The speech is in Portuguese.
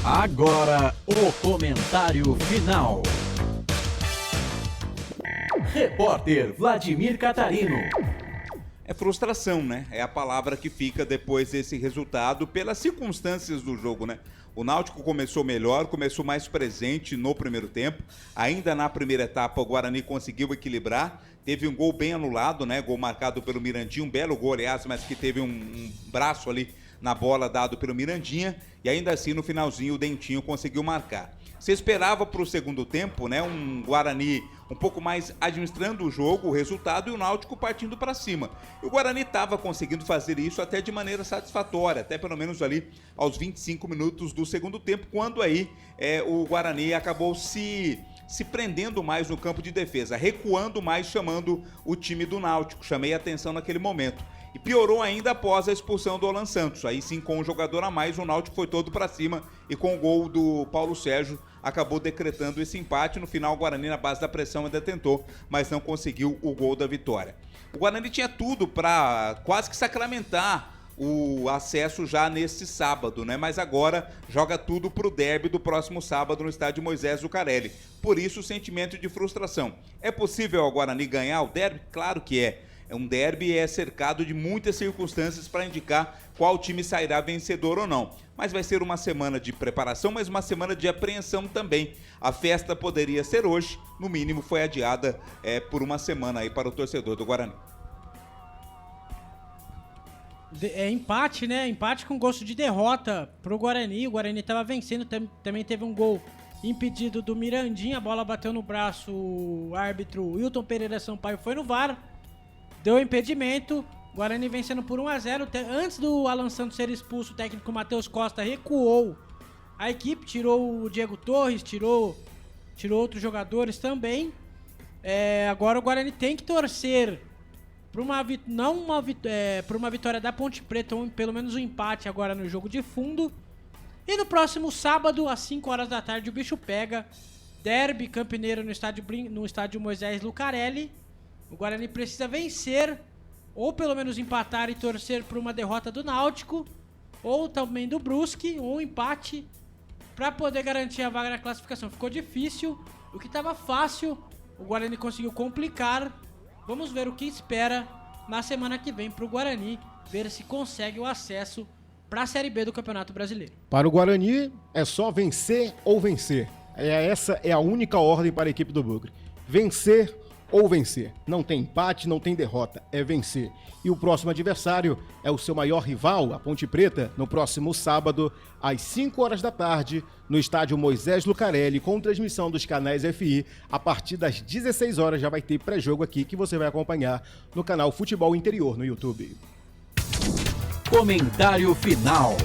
Agora, o comentário final. Repórter Vladimir Catarino. É frustração, né? É a palavra que fica depois desse resultado, pelas circunstâncias do jogo, né? O Náutico começou melhor, começou mais presente no primeiro tempo. Ainda na primeira etapa, o Guarani conseguiu equilibrar. Teve um gol bem anulado, né? Gol marcado pelo Mirandinha, um belo gol, aliás, mas que teve um braço ali na bola dado pelo Mirandinha. E ainda assim, no finalzinho, o Dentinho conseguiu marcar. Se esperava para o segundo tempo, né? Um Guarani um pouco mais administrando o jogo, o resultado, e o Náutico partindo para cima. E o Guarani estava conseguindo fazer isso até de maneira satisfatória, até pelo menos ali aos 25 minutos do segundo tempo, quando aí o Guarani acabou se prendendo mais no campo de defesa, recuando mais, chamando o time do Náutico. Chamei a atenção naquele momento. E piorou ainda após a expulsão do Alan Santos. Aí sim, com um jogador a mais, o Náutico foi todo para cima e com o gol do Paulo Sérgio acabou decretando esse empate. No final, o Guarani, na base da pressão, ainda tentou, mas não conseguiu o gol da vitória. O Guarani tinha tudo para quase que sacramentar o acesso já neste sábado, né? Mas agora joga tudo pro derby do próximo sábado no estádio Moisés Lucarelli. Por isso o sentimento de frustração. É possível o Guarani ganhar o derby? Claro que é. Um derby é cercado de muitas circunstâncias para indicar qual time sairá vencedor ou não. Mas vai ser uma semana de preparação, mas uma semana de apreensão também. A festa poderia ser hoje, no mínimo foi adiada por uma semana aí para o torcedor do Guarani. Empate, né? Empate com gosto de derrota pro Guarani. O Guarani estava vencendo, também teve um gol impedido do Mirandinha. A bola bateu no braço, o árbitro Wilton Pereira Sampaio foi no VAR. Deu impedimento, Guarani vencendo por 1-0. Antes do Alan Santos ser expulso, o técnico Matheus Costa recuou a equipe, tirou o Diego Torres, tirou outros jogadores também. Agora o Guarani tem que torcer por uma vitória da Ponte Preta, ou pelo menos um empate agora no jogo de fundo. E no próximo sábado, às 5 horas da tarde, o bicho pega. Derby Campineiro no estádio Moisés Lucarelli. O Guarani precisa vencer, ou pelo menos empatar e torcer por uma derrota do Náutico, ou também do Brusque, ou um empate, para poder garantir a vaga na classificação. Ficou difícil, o que estava fácil, o Guarani conseguiu complicar. Vamos ver o que espera na semana que vem para o Guarani, ver se consegue o acesso para a Série B do Campeonato Brasileiro. Para o Guarani, é só vencer ou vencer. Essa é a única ordem para a equipe do Bugre. Vencer ou vencer. Não tem empate, não tem derrota, é vencer. E o próximo adversário é o seu maior rival, a Ponte Preta, no próximo sábado, às 5 horas da tarde, no estádio Moisés Lucarelli, com transmissão dos canais FI. A partir das 16 horas já vai ter pré-jogo aqui, que você vai acompanhar no canal Futebol Interior no YouTube. Comentário final.